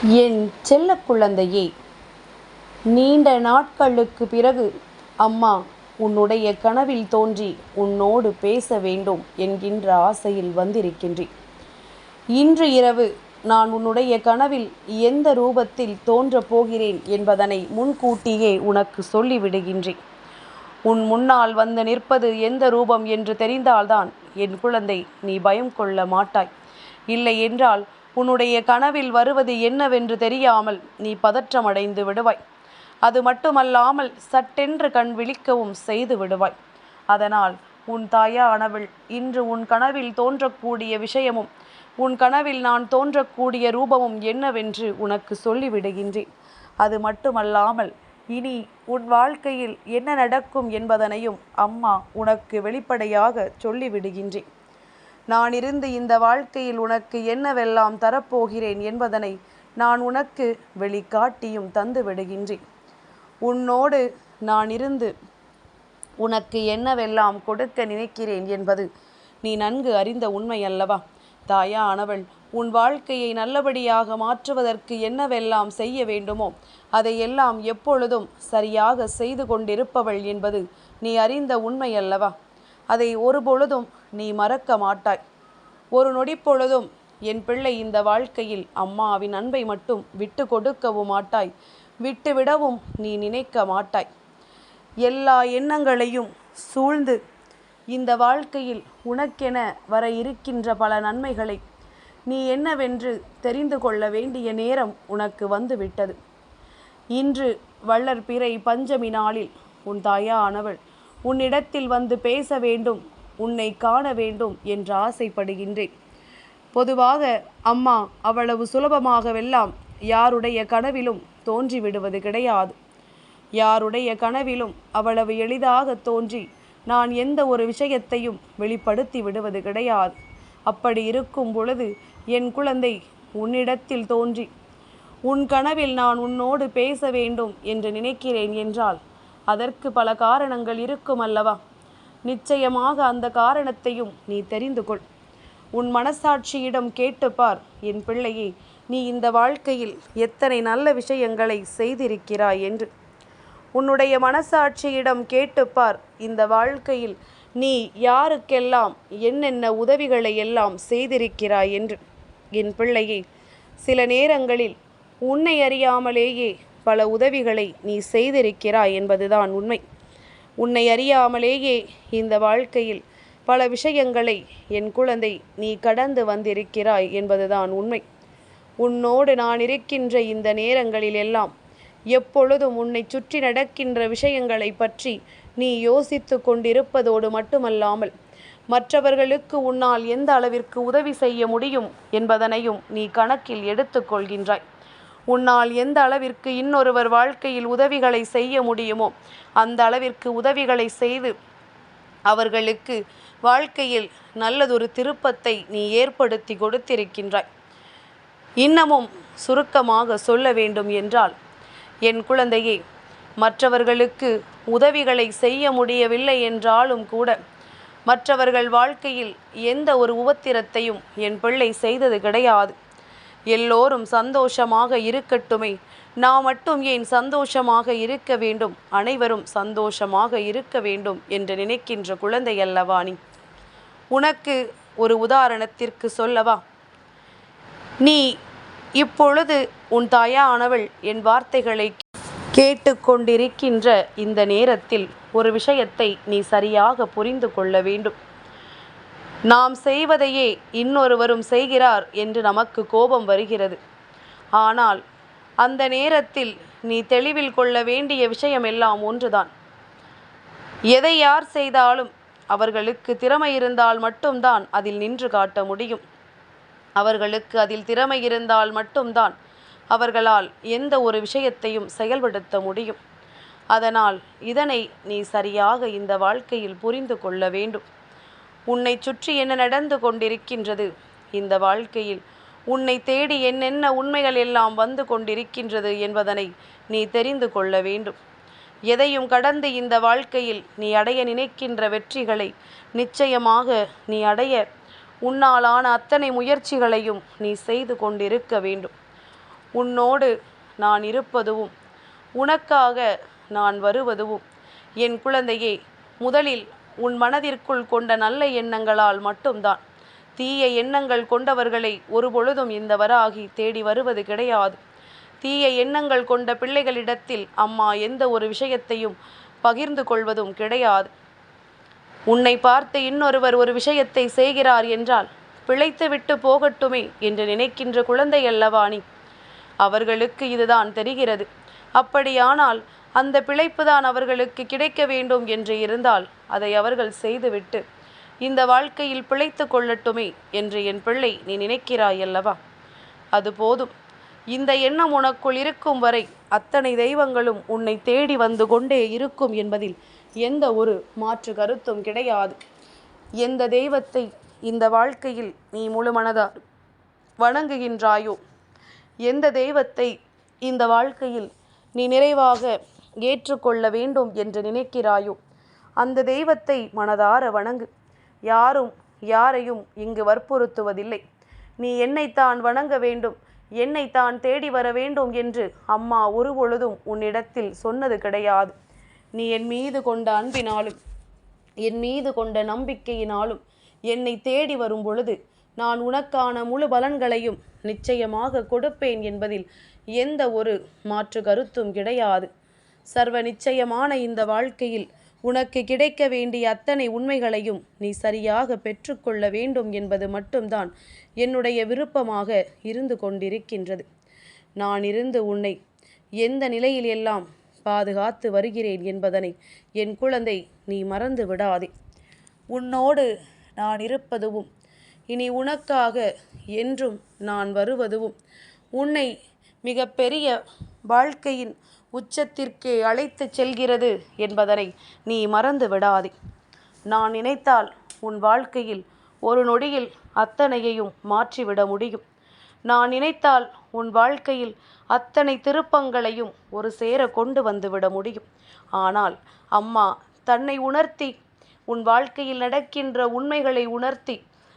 என் செல்ல குழந்தையே, நீண்ட நாட்களுக்கு பிறகு அம்மா உன்னுடைய கனவில் தோன்றி உன்னோடு பேச வேண்டும் என்கின்ற ஆசையில் வந்திருக்கின்றேன். இன்று இரவு நான் உன்னுடைய கனவில் எந்த ரூபத்தில் தோன்றப் போகிறேன் என்பதனை முன்கூட்டியே உனக்கு சொல்லிவிடுகின்றேன். உன் முன்னால் வந்து நிற்பது எந்த ரூபம் என்று தெரிந்தால்தான் என் குழந்தை நீ பயம் கொள்ள மாட்டாய். இல்லை என்றால் உன்னுடைய கனவில் வருவது என்னவென்று தெரியாமல் நீ பதற்றமடைந்து விடுவாய். அது மட்டுமல்லாமல் சட்டென்று கண் விழிக்கவும் செய்து விடுவாய். அதனால் உன் தாயானவள் இன்று உன் கனவில் தோன்றக்கூடிய விஷயமும் உன் கனவில் நான் தோன்றக்கூடிய ரூபமும் என்னவென்று உனக்கு சொல்லிவிடுகின்றேன். அது மட்டுமல்லாமல் இனி உன் வாழ்க்கையில் என்ன நடக்கும் என்பதனையும் அம்மா உனக்கு வெளிப்படையாக சொல்லிவிடுகின்றேன். நான் இருந்து இந்த வாழ்க்கையில் உனக்கு என்னவெல்லாம் தரப்போகிறேன் என்பதனை நான் உனக்கு வெளிக்காட்டியும் தந்து விடுகின்றேன். உன்னோடு நான் இருந்து உனக்கு என்னவெல்லாம் கொடுக்க நினைக்கிறேன் என்பது நீ நன்கு அறிந்த உண்மை அல்லவா? தாயானவள் உன் வாழ்க்கையை நல்லபடியாக மாற்றுவதற்கு என்னவெல்லாம் செய்ய வேண்டுமோ அதையெல்லாம் எப்பொழுதும் சரியாக செய்து கொண்டிருப்பவள் என்பது நீ அறிந்த உண்மை அல்லவா? அதை ஒருபொழுதும் நீ மறக்க மாட்டாய். ஒரு நொடி பொழுதும் என் பிள்ளை இந்த வாழ்க்கையில் அம்மாவின் அன்பை மட்டும் விட்டு கொடுக்கவும் மாட்டாய், விட்டுவிடவும் நீ நினைக்க மாட்டாய். எல்லா எண்ணங்களையும் சூழ்ந்து இந்த வாழ்க்கையில் உனக்கென வர இருக்கின்ற பல நன்மைகளை நீ என்னவென்று தெரிந்து கொள்ள வேண்டிய நேரம் உனக்கு வந்துவிட்டது. இன்று வளர்பிறை பஞ்சமி நாளில் உன் தாயானவள் உன்னிடத்தில் வந்து பேச வேண்டும், உன்னை காண வேண்டும் என்று ஆசைப்படுகின்றேன். பொதுவாக அம்மா அவ்வளவு சுலபமாகவெல்லாம் யாருடைய கனவிலும் தோன்றிவிடுவது கிடையாது. யாருடைய கனவிலும் அவ்வளவு எளிதாக தோன்றி நான் எந்த ஒரு விஷயத்தையும் வெளிப்படுத்தி விடுவது கிடையாது. அப்படி இருக்கும் பொழுது என் குழந்தை உன்னிடத்தில் தோன்றி உன் கனவில் நான் உன்னோடு பேச வேண்டும் என்று நினைக்கிறேன் என்றால் அதற்கு பல காரணங்கள் இருக்கும் அல்லவா? நிச்சயமாக அந்த காரணத்தையும் நீ தெரிந்து கொள். உன் மனசாட்சியிடம் கேட்டுப்பார் என் பிள்ளையே, நீ இந்த வாழ்க்கையில் எத்தனை நல்ல விஷயங்களை செய்திருக்கிறாய் என்று. உன்னுடைய மனசாட்சியிடம் கேட்டுப்பார் இந்த வாழ்க்கையில் நீ யாருக்கெல்லாம் என்னென்ன உதவிகளை எல்லாம் செய்திருக்கிறாய் என்று. என் பிள்ளையே, சில நேரங்களில் உன்னை அறியாமலேயே பல உதவிகளை நீ செய்திருக்கிறாய் என்பதுதான் உண்மை. உன்னை அறியாமலேயே இந்த வாழ்க்கையில் பல விஷயங்களை என் குழந்தை நீ கடந்து வந்திருக்கிறாய் என்பதுதான் உண்மை. உன்னோடு நான் இருக்கின்ற இந்த நேரங்களில் எல்லாம் எப்பொழுதும் உன்னை சுற்றி நடக்கின்ற விஷயங்களை பற்றி நீ யோசித்து கொண்டிருப்பதோடு மட்டுமல்லாமல் மற்றவர்களுக்கு உன்னால் எந்த அளவிற்கு உதவி செய்ய முடியும் என்பதனையும் நீ கணக்கில் எடுத்துக்கொள்கின்றாய். உன்னால் எந்த அளவிற்கு இன்னொருவர் வாழ்க்கையில் உதவிகளை செய்ய முடியுமோ அந்த அளவிற்கு உதவிகளை செய்து அவர்களுக்கு வாழ்க்கையில் நல்லதொரு திருப்பத்தை நீ ஏற்படுத்தி கொடுத்திருக்கின்றாய். இன்னமும் சுருக்கமாக சொல்ல வேண்டும் என்றால் என் குழந்தையே, மற்றவர்களுக்கு உதவிகளை செய்ய முடியவில்லை என்றாலும் கூட மற்றவர்கள் வாழ்க்கையில் எந்த ஒரு உபத்திரத்தையும் என் பிள்ளை செய்தது கிடையாது. எல்லோரும் சந்தோஷமாக இருக்கட்டுமே, நான் மட்டும் ஏன் சந்தோஷமாக இருக்க வேண்டும், அனைவரும் சந்தோஷமாக இருக்க வேண்டும் என்று நினைக்கின்ற குழந்தை அல்லவா நீ? உனக்கு ஒரு உதாரணத்திற்கு சொல்லவா? நீ இப்பொழுது உன் தாயானவள் என் வார்த்தைகளை கேட்டுக்கொண்டிருக்கின்ற இந்த நேரத்தில் ஒரு விஷயத்தை நீ சரியாக புரிந்து கொள்ள வேண்டும். நாம் செய்வதையே இன்னொருவரும் செய்கிறார் என்று நமக்கு கோபம் வருகிறது. ஆனால் அந்த நேரத்தில் நீ தெளிவில் கொள்ள வேண்டிய விஷயமெல்லாம் ஒன்றுதான். எதை யார் செய்தாலும் அவர்களுக்கு திறமை இருந்தால் மட்டும்தான் அதில் நின்று காட்ட முடியும். அவர்களுக்கு அதில் திறமை இருந்தால் மட்டும்தான் அவர்களால் எந்த ஒரு விஷயத்தையும் செயல்படுத்த முடியும். அதனால் இதனை நீ சரியாக இந்த வாழ்க்கையில் புரிந்து கொள்ள வேண்டும். உன்னை சுற்றி என்ன நடந்து கொண்டிருக்கின்றது, இந்த வாழ்க்கையில் உன்னை தேடி என்னென்ன உண்மைகள் எல்லாம் வந்து கொண்டிருக்கின்றது என்பதனை நீ தெரிந்து கொள்ள வேண்டும். எதையும் கடந்து இந்த வாழ்க்கையில் நீ அடைய நினைக்கின்ற வெற்றிகளை நிச்சயமாக நீ அடைய உன்னாலான அத்தனை முயற்சிகளையும் நீ செய்து கொண்டிருக்க வேண்டும். உன்னோடு நான் இருப்பதுவும் உனக்காக நான் வருவதுவும் என் குழந்தையே, முதலில் உன் மனதிற்குள் கொண்ட நல்ல எண்ணங்களால் மட்டும்தான். தீய எண்ணங்கள் கொண்டவர்களை ஒருபொழுதும் இந்த வராகி தேடி வருவது கிடையாது. தீய எண்ணங்கள் கொண்ட பிள்ளைகளிடத்தில் அம்மா எந்த ஒரு விஷயத்தையும் பகிர்ந்து கொள்வதும் கிடையாது. உன்னை பார்த்து இன்னொருவர் ஒரு விஷயத்தை செய்கிறார் என்றால் பிழைத்து விட்டு போகட்டுமே என்று நினைக்கின்ற குழந்தை அல்லவா நீ? அவர்களுக்கு இதுதான் தெரிகிறது. அப்படியானால் அந்த பிழைப்புதான் அவர்களுக்கு கிடைக்க வேண்டும் என்று இருந்தால் அதை அவர்கள் செய்துவிட்டு இந்த வாழ்க்கையில் பிழைத்து கொள்ளட்டுமே என்று என் பிள்ளை நீ நினைக்கிறாய் அல்லவா? அது போதும். இந்த எண்ணம் உனக்குள் இருக்கும் வரை அத்தனை தெய்வங்களும் உன்னை தேடி வந்து கொண்டே இருக்கும் என்பதில் எந்த ஒரு மாற்று கருத்தும் கிடையாது. எந்த தெய்வத்தை இந்த வாழ்க்கையில் நீ முழு மனதார் வணங்குகின்றாயோ, எந்த தெய்வத்தை இந்த வாழ்க்கையில் நீ நிறைவாக ஏற்றுக்கொள்ள வேண்டும் என்று நினைக்கிறாயோ, அந்த தெய்வத்தை மனதார வணங்கு. யாரும் யாரையும் இங்கு வற்புறுத்துவதில்லை. நீ என்னைத்தான் வணங்க வேண்டும், என்னைத்தான் தேடி வர வேண்டும் என்று அம்மா ஒரு பொழுதும் உன்னிடத்தில் சொன்னது கிடையாது. நீ என் மீது கொண்ட அன்பினாலும் என் மீது கொண்ட நம்பிக்கையினாலும் என்னை தேடி வரும் பொழுது நான் உனக்கான முழு பலன்களையும் நிச்சயமாக கொடுப்பேன் என்பதில் எந்த ஒரு மாற்று கருத்தும் கிடையாது. சர்வ நிச்சயமான இந்த வாழ்க்கையில் உனக்கு கிடைக்க வேண்டிய அத்தனை உண்மைகளையும் நீ சரியாக பெற்றுக்கொள்ள வேண்டும் என்பது மட்டும்தான் என்னுடைய விருப்பமாக இருந்து கொண்டிருக்கின்றது. நான் இருந்து உன்னை எந்த நிலையில் எல்லாம் பாதுகாத்து வருகிறேன் என்பதனை என் குழந்தை நீ மறந்து விடாதே. உன்னோடு நான் இருப்பதுவும் இனி உனக்காக என்றும் நான் வருவதுவும் உன்னை மிக பெரிய வாழ்க்கையின் உச்சத்திற்கே அழைத்து செல்கிறது என்பதனை நீ மறந்து விடாதே. நான் நினைத்தால் உன் வாழ்க்கையில் ஒரு நொடியில் அத்தனையையும் மாற்றிவிட முடியும். நான் நினைத்தால் உன் வாழ்க்கையில் அத்தனை திருப்பங்களையும் ஒரு சேர கொண்டு வந்துவிட முடியும். ஆனால் அம்மா தன்னை உணர்த்தி, உன் வாழ்க்கையில் நடக்கின்ற உண்மைகளை உணர்த்தி,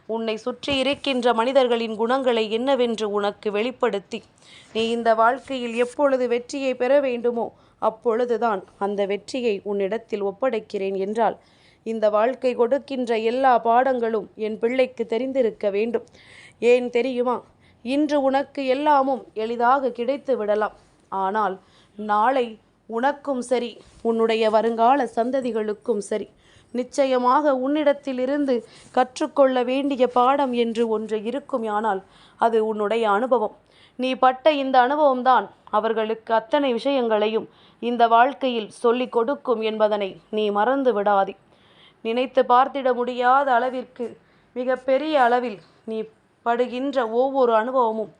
உன்னை சுற்றி இருக்கின்ற மனிதர்களின் குணங்களை என்னவென்று உனக்கு வெளிப்படுத்தி, நீ இந்த வாழ்க்கையில் எப்பொழுது வெற்றியை பெற வேண்டுமோ அப்பொழுதுதான் அந்த வெற்றியை உன்னிடத்தில் ஒப்படைக்கிறேன் என்றால், இந்த வாழ்க்கை கொடுக்கின்ற எல்லா பாடங்களும் என் பிள்ளைக்கு தெரிந்திருக்க வேண்டும். ஏன் தெரியுமா? இன்று உனக்கு எல்லாமும் எளிதாக கிடைத்து விடலாம். ஆனால் நாளை உனக்கும் சரி, உன்னுடைய வருங்கால சந்ததிகளுக்கும் சரி, நிச்சயமாக உன்னிடத்திலிருந்து கற்றுக்கொள்ள வேண்டிய பாடம் என்று ஒன்று இருக்குமானால் அது உன்னுடைய அனுபவம். நீ பட்ட இந்த அனுபவம்தான் அவர்களுக்கு அத்தனை விஷயங்களையும் இந்த வாழ்க்கையில் சொல்லிக் கொடுக்கும் என்பதனை நீ மறந்து விடாதே. நினைத்து பார்த்திட முடியாத அளவிற்கு மிக பெரிய அளவில் நீ படுகின்ற ஒவ்வொரு அனுபவமும்,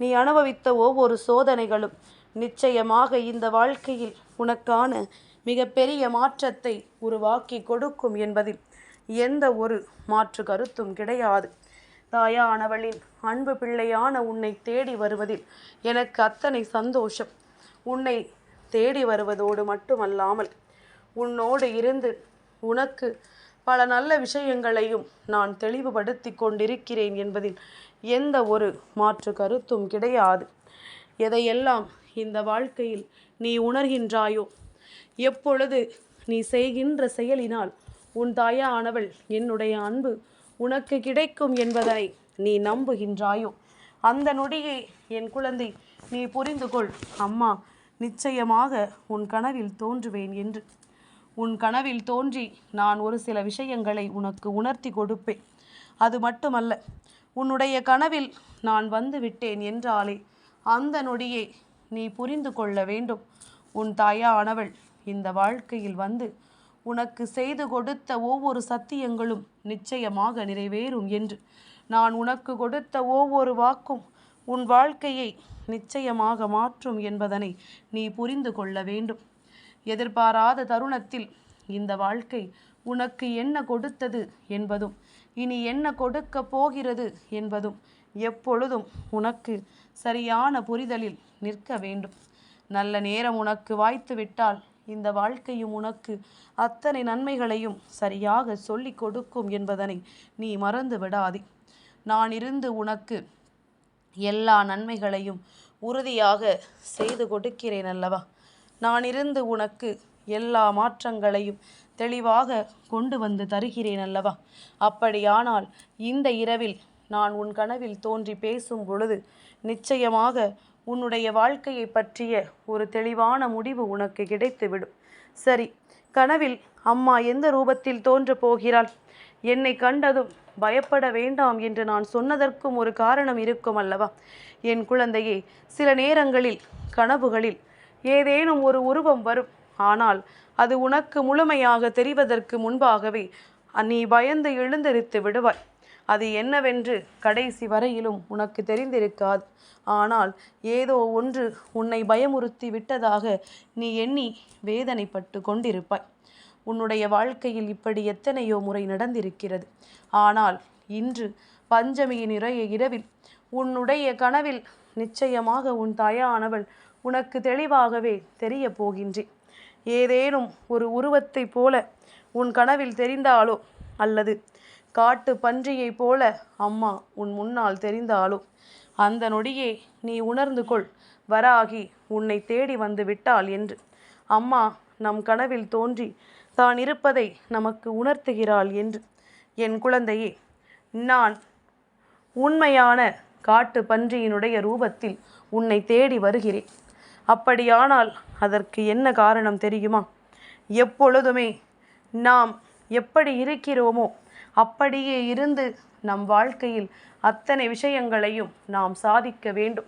நீ அனுபவித்த ஒவ்வொரு சோதனைகளும் நிச்சயமாக இந்த வாழ்க்கையில் உனக்கான மிகப்பெரிய மாற்றத்தை உருவாக்கி கொடுக்கும் என்பதில் எந்த ஒரு மாற்று கருத்தும் கிடையாது. தாயானவளின் அன்பு பிள்ளையான உன்னை தேடி வருவதில் எனக்கு அத்தனை சந்தோஷம். உன்னை தேடி வருவதோடு மட்டுமல்லாமல் உன்னோடு இருந்து உனக்கு பல நல்ல விஷயங்களையும் நான் தெளிவுபடுத்தி கொண்டிருக்கிறேன் என்பதில் எந்த ஒரு மாற்று கருத்தும் கிடையாது. எதையெல்லாம் இந்த வாழ்க்கையில் நீ உணர்கின்றாயோ, எப்பொழுது நீ செய்கின்ற செயலினால் உன் தாயானவள் என்னுடைய அன்பு உனக்கு கிடைக்கும் என்பதை நீ நம்புகின்றாயோ, அந்த நொடியை என் குழந்தை நீ புரிந்து கொள். அம்மா நிச்சயமாக உன் கனவில் தோன்றுவேன் என்று. உன் கனவில் தோன்றி நான் ஒரு சில விஷயங்களை உனக்கு உணர்த்தி கொடுப்பேன். அது மட்டுமல்ல, உன்னுடைய கனவில் நான் வந்து விட்டேன் என்றாலே அந்த நொடியை நீ புரிந்து கொள்ள வேண்டும். உன் தாயானவள் இந்த வாழ்க்கையில் வந்து உனக்கு செய்து கொடுத்த ஒவ்வொரு சத்தியங்களும் நிச்சயமாக நிறைவேறும் என்று. நான் உனக்கு கொடுத்த ஒவ்வொரு வாக்கும் உன் வாழ்க்கையை நிச்சயமாக மாற்றும் என்பதனை நீ புரிந்து கொள்ள வேண்டும். எதிர்பாராத தருணத்தில் இந்த வாழ்க்கை உனக்கு என்ன கொடுத்தது என்பதும் இனி என்ன கொடுக்க போகிறது என்பதும் எப்பொழுதும் உனக்கு சரியான புரிதலில் நிற்க வேண்டும். நல்ல நேரம் உனக்கு வாய்த்து விட்டால் இந்த வாழ்க்கையும் உனக்கு அத்தனை நன்மைகளையும் சரியாக சொல்லிக் கொடுக்கும் என்பதனை நீ மறந்து விடாதே. நான் இருந்து உனக்கு எல்லா நன்மைகளையும் உறுதியாக செய்து கொடுக்கிறேன் அல்லவா? நான் இருந்து உனக்கு எல்லா மாற்றங்களையும் தெளிவாக கொண்டு வந்து தருகிறேன் அல்லவா? அப்படியானால் இந்த இரவில் நான் உன் கனவில் தோன்றி பேசும் பொழுது நிச்சயமாக உன்னுடைய வாழ்க்கையை பற்றிய ஒரு தெளிவான முடிவு உனக்கு கிடைத்துவிடும். சரி, கனவில் அம்மா எந்த ரூபத்தில் தோன்றப் போகிறாள்? என்னை கண்டதும் பயப்பட வேண்டாம் என்று நான் சொன்னதற்கும் ஒரு காரணம் இருக்கும் அல்லவா? என் குழந்தையே, சில நேரங்களில் கனவுகளில் ஏதேனும் ஒரு உருவம் வரும். ஆனால் அது உனக்கு முழுமையாக தெரிவதற்கு முன்பாகவே நீ பயந்து எழுந்தரித்து விடுவாய். அது என்னவென்று கடைசி வரையிலும் உனக்கு தெரிந்திருக்காது. ஆனால் ஏதோ ஒன்று உன்னை பயமுறுத்தி விட்டதாக நீ எண்ணி வேதனைப்பட்டு கொண்டிருப்பாய். உன்னுடைய வாழ்க்கையில் இப்படி எத்தனையோ முறை நடந்திருக்கிறது. ஆனால் இன்று பஞ்சமியின் இரவில் உன்னுடைய கனவில் நிச்சயமாக உன் தாயானவள் உனக்கு தெளிவாகவே தெரிய போகின்றேன். ஏதேனும் ஒரு உருவத்தை போல உன் கனவில் தெரிந்தாலோ அல்லது காட்டு பன்றியை போல அம்மா உன் முன்னால் தெரிந்தாலோ அந்த நொடியே நீ உணர்ந்து கொள், வராகி உன்னை தேடி வந்து விட்டாள் என்று. அம்மா நம் கனவில் தோன்றி தான் இருப்பதை நமக்கு உணர்த்துகிறாள் என்று. என் குழந்தையே, நான் உண்மையான காட்டு பன்றியினுடைய ரூபத்தில் உன்னை தேடி வருகிறேன். அப்படியானால் அதற்கு என்ன காரணம் தெரியுமா? எப்பொழுதுமே நாம் எப்படி இருக்கிறோமோ அப்படியே இருந்து நம் வாழ்க்கையில் அத்தனை விஷயங்களையும் நாம் சாதிக்க வேண்டும்.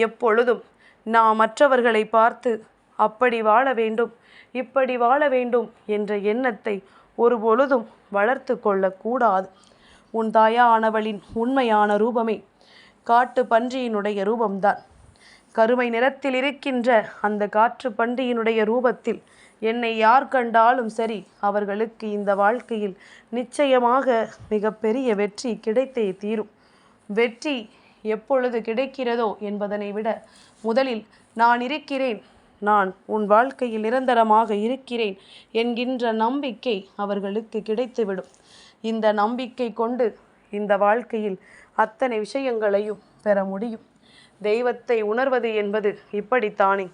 எப்பொழுதும் நாம் மற்றவர்களை பார்த்து அப்படி வாழ வேண்டும், இப்படி வாழ வேண்டும் என்ற எண்ணத்தை ஒருபொழுதும் வளர்த்து கொள்ளக்கூடாது. உன் தாயானவளின் உண்மையான ரூபமே காட்டு பன்றியினுடைய ரூபம்தான். கருமை நிறத்தில் இருக்கின்ற அந்த காற்று பன்றியினுடைய ரூபத்தில் என்னை யார் கண்டாலும் சரி, அவர்களுக்கு இந்த வாழ்க்கையில் நிச்சயமாக மிகப்பெரிய வெற்றி கிடைத்தே தீரும். வெற்றி எப்பொழுது கிடைக்கிறதோ என்பதனை விட முதலில் நான் இருக்கிறேன், நான் உன் வாழ்க்கையில் நிரந்தரமாக இருக்கிறேன் என்கின்ற நம்பிக்கை அவர்களுக்கு கிடைத்துவிடும். இந்த நம்பிக்கை கொண்டு இந்த வாழ்க்கையில் அத்தனை விஷயங்களையும் பெற முடியும். தெய்வத்தை உணர்வது என்பது இப்படித்தானே,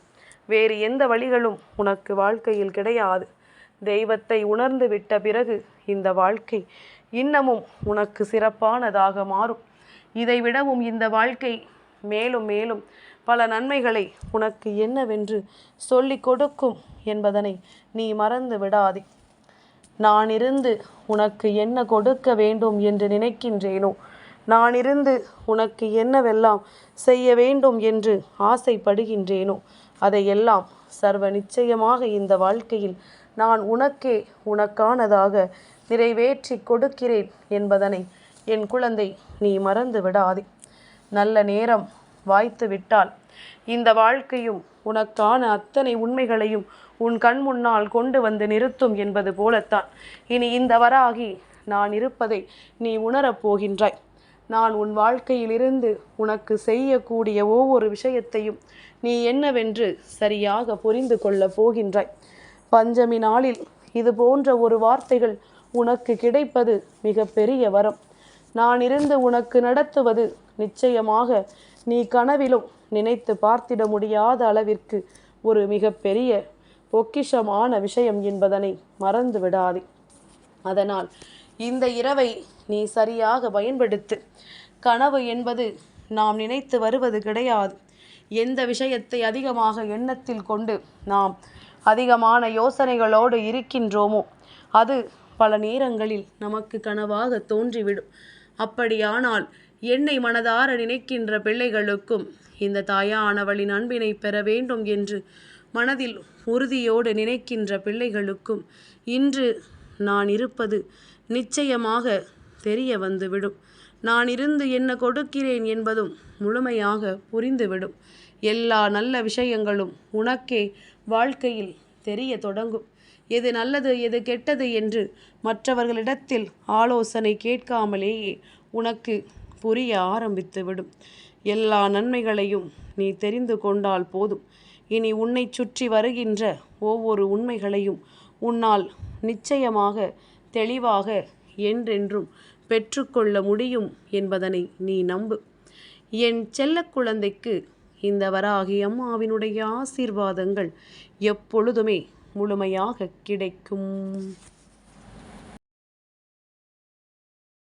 வேறு எந்த வழிகளும் உனக்கு வாழ்க்கையில் கிடையாது. தெய்வத்தை உணர்ந்து விட்ட பிறகு இந்த வாழ்க்கை இன்னமும் உனக்கு சிறப்பானதாக மாறும். இதைவிடவும் இந்த வாழ்க்கை மேலும் மேலும் பல நன்மைகளை உனக்கு என்னவென்று சொல்லிக் கொடுக்கும் என்பதனை நீ மறந்து விடாதே. நான் இருந்து உனக்கு என்ன கொடுக்க வேண்டும் என்று நினைக்கின்றேனோ, நான் இருந்து உனக்கு என்னவெல்லாம் செய்ய வேண்டும் என்று ஆசைப்படுகின்றேனோ அதையெல்லாம் சர்வ நிச்சயமாக இந்த வாழ்க்கையில் நான் உனக்கானதாக நிறைவேற்றி கொடுக்கிறேன் என்பதனை என் குழந்தை நீ மறந்து விடாதே. நல்ல நேரம் வாய்த்து விட்டால் இந்த வாழ்க்கையும் உனக்கான அத்தனை உண்மைகளையும் உன் கண் முன்னால் கொண்டு வந்து நிறுத்தும் என்பது போலத்தான் இனி இந்த வராகி நான் இருப்பதை நீ உணரப் போகின்றாய். நான் உன் வாழ்க்கையிலிருந்து உனக்கு செய்யக்கூடிய ஒவ்வொரு விஷயத்தையும் நீ என்னவென்று சரியாக புரிந்து கொள்ளப் போகின்றாய். பஞ்சமி நாளில் இது போன்ற ஒரு வார்த்தைகள் உனக்கு கிடைப்பது மிக பெரிய வரம். நான் இருந்து உனக்கு நடத்துவது நிச்சயமாக நீ கனவிலும் நினைத்து பார்த்திட முடியாத அளவிற்கு ஒரு மிகப்பெரிய பொக்கிஷமான விஷயம் என்பதனை மறந்து விடாதே. அதனால் இந்த இரவை நீ சரியாக பயன்படுத்து. கனவு என்பது நாம் நினைத்து வருவது கிடையாது. எந்த விஷயத்தை அதிகமாக எண்ணத்தில் கொண்டு நாம் அதிகமான யோசனைகளோடு இருக்கின்றோமோ அது பல நேரங்களில் நமக்கு கனவாக தோன்றிவிடும். அப்படியானால் என்னை மனதார நினைக்கின்ற பிள்ளைகளுக்கும் இந்த தாயானவளின் அன்பினை பெற வேண்டும் என்று மனதில் உறுதியோடு நினைக்கின்ற பிள்ளைகளுக்கும் இன்று நான் இருப்பது நிச்சயமாக தெரிய வந்துவிடும். நான் இருந்து என்ன கொடுக்கிறேன் என்பதும் முழுமையாக புரிந்துவிடும். எல்லா நல்ல விஷயங்களும் உனக்கே வாழ்க்கையில் தெரிய தொடங்கும். எது நல்லது எது கெட்டது என்று மற்றவர்களிடத்தில் ஆலோசனை கேட்காமலேயே உனக்கு புரிய ஆரம்பித்துவிடும். எல்லா நன்மைகளையும் நீ தெரிந்து கொண்டால் போதும். இனி உன்னை சுற்றி வருகின்ற ஒவ்வொரு உண்மைகளையும் உன்னால் நிச்சயமாக தெளிவாக என்றென்றும் பெற்றுக்கொள்ள முடியும் என்பதனை நீ நம்பு. என் செல்ல குழந்தைக்கு இந்த வராகி அம்மாவினுடைய ஆசீர்வாதங்கள் எப்பொழுதுமே முழுமையாக கிடைக்கும்.